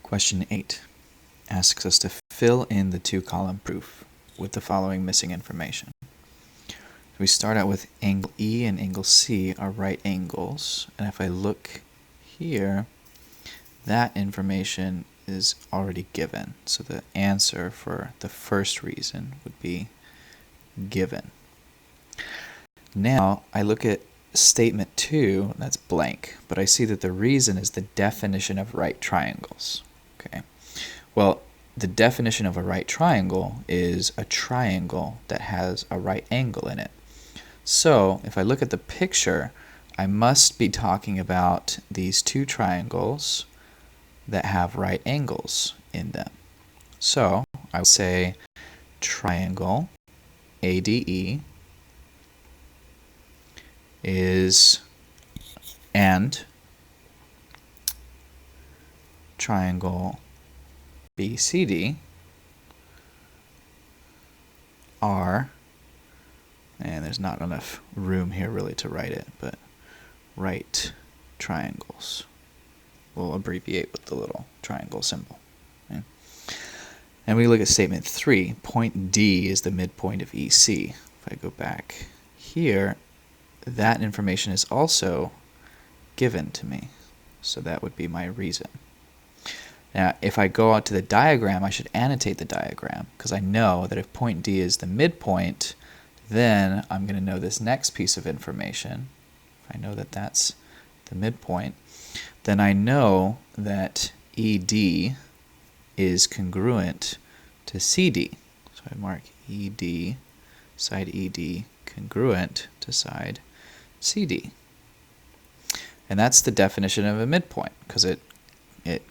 Question 8 asks us to fill in the two-column proof with the following missing information. We start out with angle E and angle C are right angles, and if I look here, that information is already given. So the answer for the first reason would be given. Now I look at statement 2, that's blank, but I see that the reason is the definition of right triangles. Okay. Well, the definition of a right triangle is a triangle that has a right angle in it. So if I look at the picture, I must be talking about these two triangles that have right angles in them. So I would say triangle ADE is and triangle BCD are, and there's not enough room here really to write it, but right triangles. We'll abbreviate with the little triangle symbol. Okay. And we look at statement 3. Point D is the midpoint of EC. If I go back here, that information is also given to me. So that would be my reason. Now, if I go out to the diagram, I should annotate the diagram, because I know that if point D is the midpoint, then I'm going to know this next piece of information. If I know that that's the midpoint, then I know that ED is congruent to CD. So I mark ED, side ED, congruent to side CD. And that's the definition of a midpoint, because it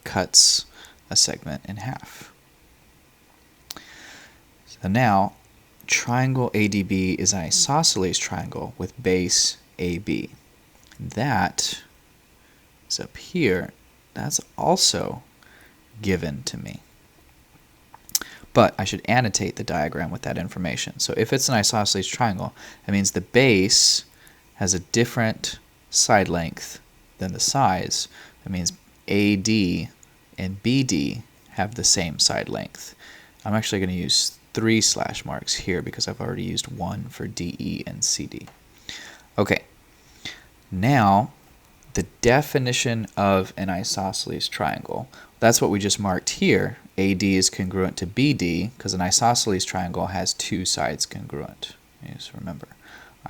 cuts a segment in half. So now, triangle ADB is an isosceles triangle with base AB. That is up here. That's also given to me. But I should annotate the diagram with that information. So if it's an isosceles triangle, that means the base has a different side length than the sides. That means AD and BD have the same side length. I'm actually going to use 3 slash marks here because I've already used 1 for DE and CD. Okay, now the definition of an isosceles triangle, that's what we just marked here. AD is congruent to BD because an isosceles triangle has 2 sides congruent. Just remember,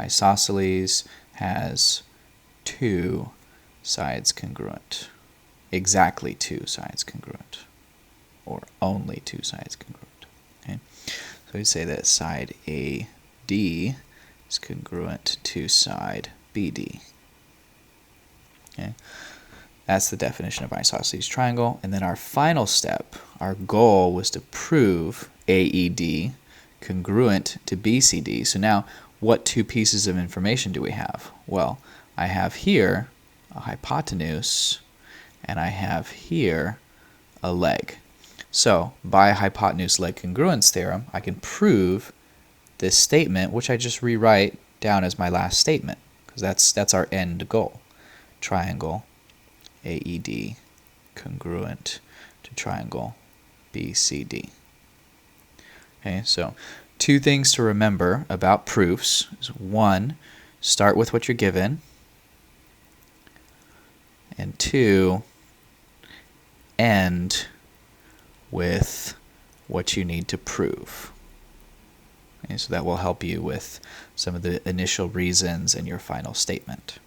isosceles has 2 sides congruent. Exactly 2 sides congruent, or only 2 sides congruent. Okay? So we say that side AD is congruent to side BD. Okay? That's the definition of isosceles triangle. And then our final step, our goal was to prove AED congruent to BCD. So now, what 2 pieces of information do we have? Well, I have here a hypotenuse, and I have here a leg. So by hypotenuse leg congruence theorem, I can prove this statement, which I just rewrite down as my last statement, because that's our end goal. Triangle AED congruent to triangle BCD. Okay, so 2 things to remember about proofs is 1, start with what you're given, and 2, end with what you need to prove. Okay, so that will help you with some of the initial reasons in your final statement.